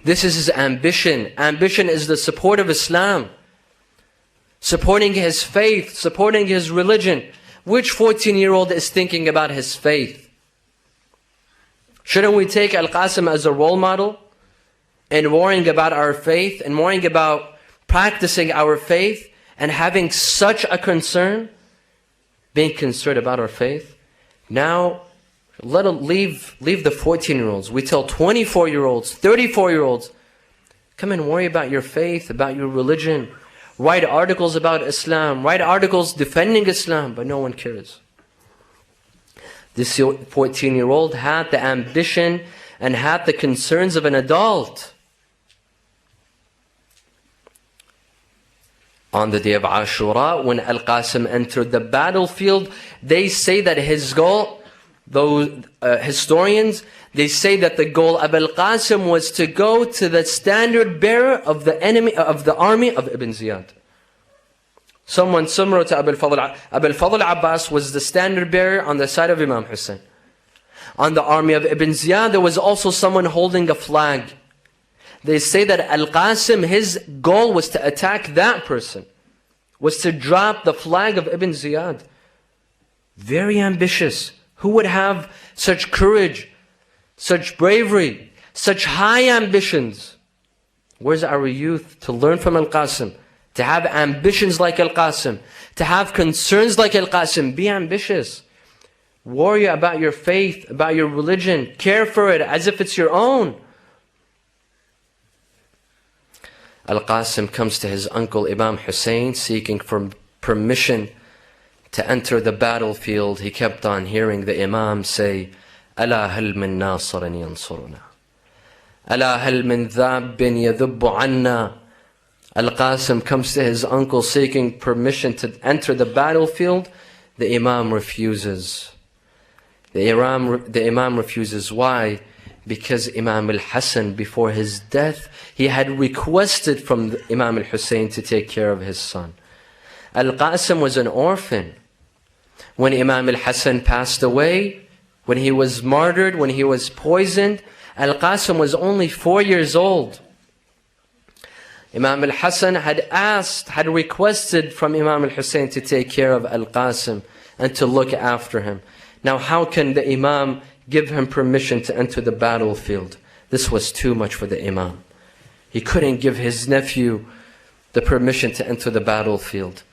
Speaker 1: This is his ambition. Ambition is the support of Islam. Supporting his faith, supporting his religion. Which 14-year-old is thinking about his faith? Shouldn't we take Al-Qasim as a role model? and worrying about our faith and worrying about practicing our faith and having such a concern, being concerned about our faith. Now, leave the 14-year-olds. We tell 24-year-olds, 34-year-olds, come and worry about your faith, about your religion. Write articles about Islam, write articles defending Islam, but no one cares. This 14-year-old had the ambition and had the concerns of an adult. On the day of Ashura, when Al-Qasim entered the battlefield, they say that his goal, those historians, they say that the goal of Al-Qasim was to go to the standard bearer of the enemy, of the army of Ibn Ziyad. Someone similar to Abu al-Fadl Abbas was the standard bearer on the side of Imam Hussein. On the army of Ibn Ziyad, there was also someone holding a flag. They say that Al-Qasim, his goal was to attack that person, was to drop the flag of Ibn Ziyad. Very ambitious. Who would have such courage, such bravery, such high ambitions? Where's our youth to learn from Al-Qasim? To have ambitions like Al-Qasim, to have concerns like Al-Qasim. Be ambitious. Worry about your faith, about your religion. Care for it as if it's your own. Al-Qasim comes to his uncle Imam Hussein seeking for permission to enter the battlefield. He kept on hearing the Imam say, ألا هل من ناصر ينصرنا ألا هل من ذاب يذب عنا. Al-Qasim comes to his uncle seeking permission to enter the battlefield. The Imam refuses. The Imam refuses. Why? Because Imam al-Hassan, before his death, he had requested from Imam al-Hussein to take care of his son. Al-Qasim was an orphan. When Imam al-Hassan passed away, when he was martyred, when he was poisoned, Al-Qasim was only 4 years old. Imam al-Hassan had requested from Imam al-Hussein to take care of Al-Qasim and to look after him. Now how can the Imam give him permission to enter the battlefield? This was too much for the Imam. He couldn't give his nephew the permission to enter the battlefield.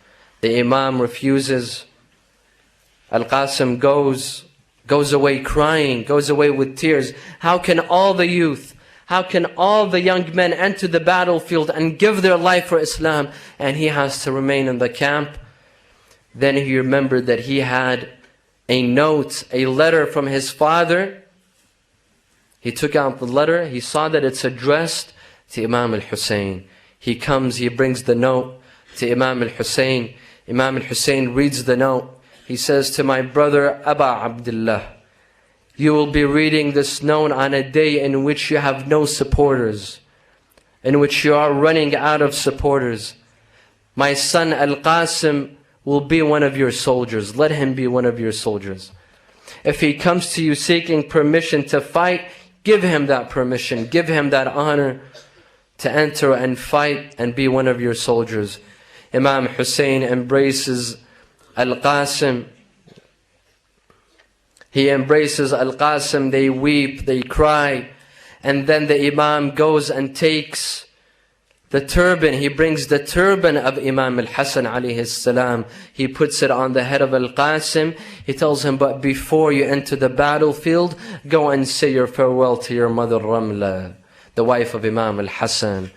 Speaker 1: The Imam refuses. Al-Qasim goes away crying, goes away with tears. How can all the youth, how can all the young men enter the battlefield and give their life for Islam, and he has to remain in the camp? Then he remembered that he had a note, a letter from his father. He took out the letter. He saw that it's addressed to Imam al-Hussein. He comes, he brings the note to Imam al-Hussein. Imam al-Hussein reads the note. He says to my brother, Aba Abdullah, you will be reading this note on a day in which you have no supporters, in which you are running out of supporters. My son Al-Qasim will be one of your soldiers. Let him be one of your soldiers. If he comes to you seeking permission to fight, give him that permission. Give him that honor to enter and fight and be one of your soldiers. Imam Hussein embraces Al-Qasim. He embraces Al-Qasim. They weep, they cry. And then the Imam goes and takes the turban. He brings the turban of Imam al-Hassan alayhi salam. He puts it on the head of Al-Qasim. He tells him, but before you enter the battlefield, go and say your farewell to your mother Ramla, the wife of Imam al-Hassan.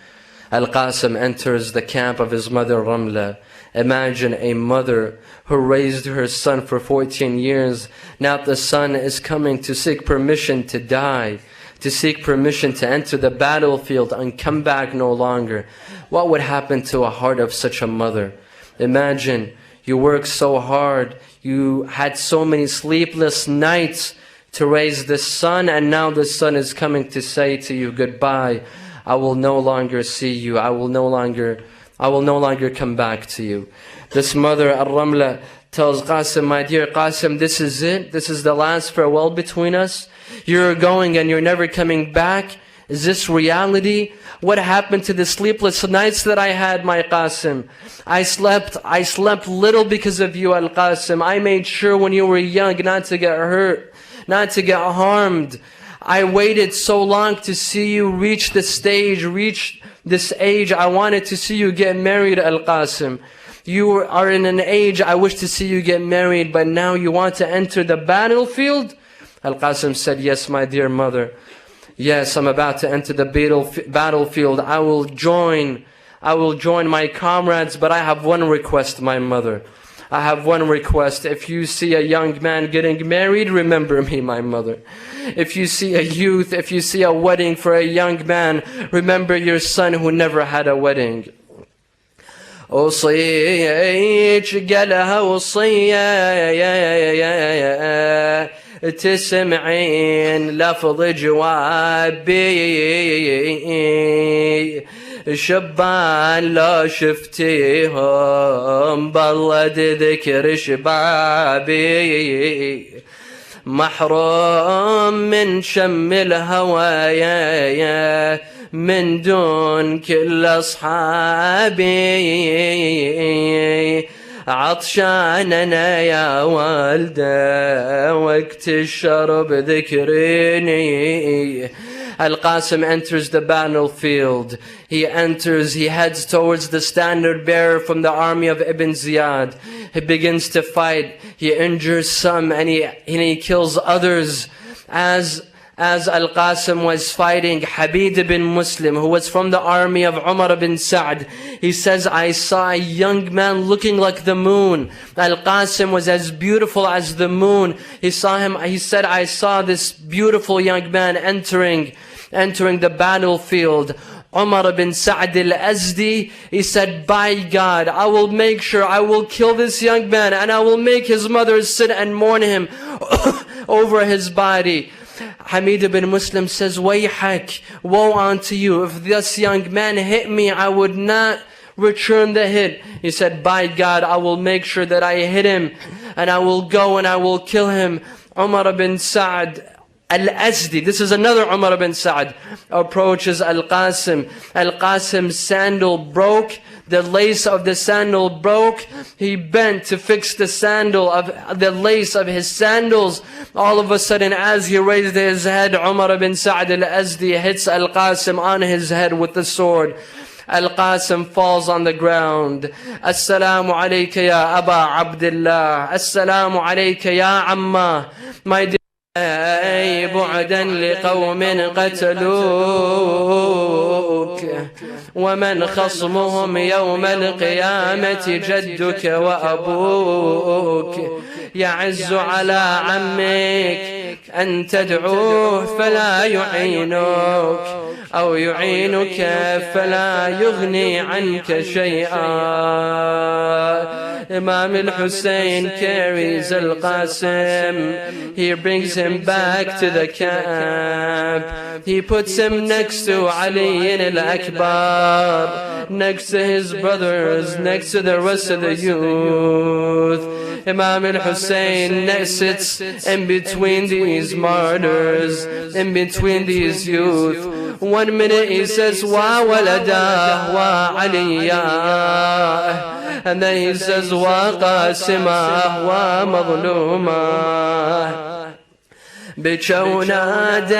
Speaker 1: Al-Qasim enters the camp of his mother Ramla. Imagine a mother who raised her son for 14 years. Now the son is coming to seek permission to die, to seek permission to enter the battlefield and come back no longer. What would happen to a heart of such a mother? Imagine you worked so hard, you had so many sleepless nights to raise this son, and now the son is coming to say to you goodbye. I will no longer see you. I will no longer come back to you. This mother, Al-Ramla, tells Qasim, my dear Qasim, this is it. This is the last farewell between us. You're going and you're never coming back. Is this reality? What happened to the sleepless nights that I had, my Qasim? I slept little because of you, Al-Qasim. I made sure when you were young not to get hurt, not to get harmed. I waited so long to see you reach this stage, reach this age. I wanted to see you get married, Al-Qasim. You are in an age I wish to see you get married, but now you want to enter the battlefield? Al-Qasim said, yes, my dear mother. Yes, I'm about to enter the battlefield. I will join my comrades, but I have one request, my mother. I have one request. If you see a young man getting married, remember me, my mother. If you see a youth, if you see a wedding for a young man, remember your son who never had a wedding. أوصيك قالها وصية تسمعين لفظ جوابي شبان لا شفتيهم بلد ذكر شبابي محروم من شم الهوايا من دون كل أصحابي عطشان أنا يا والدة وقت الشرب ذكريني. Al-Qasim enters the battlefield. He heads towards the standard bearer from the army of Ibn Ziyad. He begins to fight. He injures some and he kills others. As Al-Qasim was fighting, Habib ibn Muslim, who was from the army of Umar ibn Sa'd, he says, I saw a young man looking like the moon. Al-Qasim was as beautiful as the moon. He said, I saw this beautiful young man entering the battlefield. Umar ibn Sa'd al-Azdi, he said, by God, I will make sure I will kill this young man and I will make his mother sit and mourn him over his body. Hamid ibn Muslim says, Wayhak, woe unto you. If this young man hit me, I would not return the hit. He said, by God, I will make sure that I hit him and I will go and I will kill him. Umar ibn Sa'd al-Azdi, this is another Umar ibn Sa'd, approaches Al-Qasim. Al-Qasim's sandal broke. The lace of the sandal broke. He bent to fix the lace of his sandals. All of a sudden, as he raised his head, Umar ibn Sa'd al-Azdi hits Al-Qasim on his head with the sword. Al-Qasim falls on the ground. Assalamu alayka ya Aba Abdullah. Assalamu alayka ya Amma. My dear بعدا لقوم قتلوك ومن خصمهم يوم القيامة جدك وأبوك يعز على عمك أن تدعوه فلا يعينك أو يعينك فلا يغني عنك شيئا. Imam al-Hussein carries Al-Qasim. He brings him back to the camp. He puts him next to Ali al-Akbar, next to his brothers, next to the rest of the youth. Imam al-Hussein sits in between these martyrs, in between these youth. 1 minute he says, Wa walada wa aliyah. And then he says, Wa qasimah wa madlumah. بتشوناده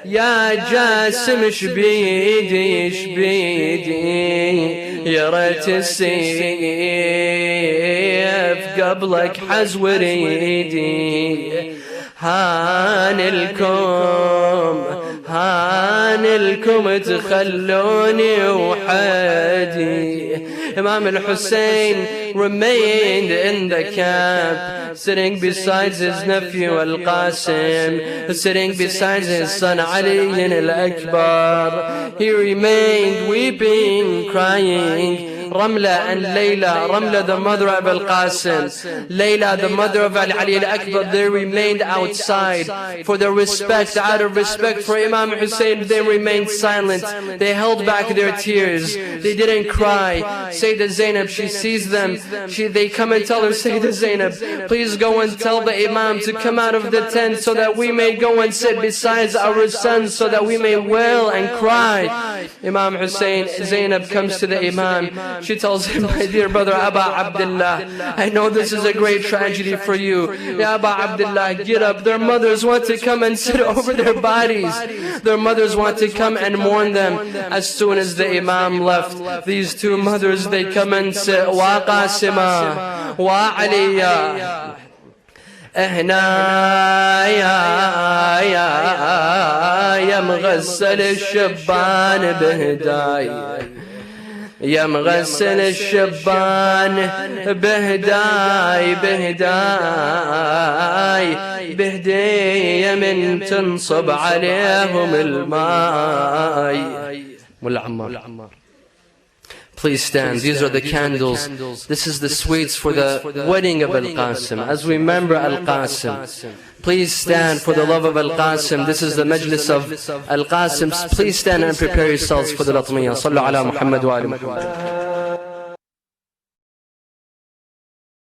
Speaker 1: يا جاسم شبيدي يا ريت السيف قبلك حزو ريدي. هان لكم تخلوني وحدي. Imam al-Hussein remained in the camp, sitting beside his nephew Al-Qasim, sitting beside his son Ali al-Akbar. He remained weeping, crying. Ramla and Layla, Ramla the mother of Al-Qasim, Layla the mother of Ali al-Akbar, they remained outside for their respect. Out of respect for Imam Hussein, they remained silent. They held back their tears. They didn't cry. Sayyidah Zainab, she sees them. They come and tell her, Sayyidah Zainab, please go and tell the Imam to come out of the tent so that we may go and sit beside our sons, so that we may wail and cry. Imam Hussein, Zainab comes to the Imam. She tells him, my dear brother Aba Abdullah, I know this is a great tragedy for you. Ya Aba Abdullah, get up. Their mothers want to come and sit over their bodies. Their mothers want to come and mourn them. As soon as the Imam left, these two mothers, they come and sit. Wa Qasima, wa Aliya. اهنا يا مغسل الشبان بهداي يا مغسل الشبان بهداي بهداي بهدية من تنصب عليهم الماي ملا عمار. Please stand. These are the candles. This is the sweets for the wedding of Al-Qasim. As we remember Al-Qasim, please stand for the love of Al-Qasim. This is the Majlis of Al-Qasim. Please stand and prepare yourselves for the Latmiyah. Sallu ala Muhammad wa ali Muhammad.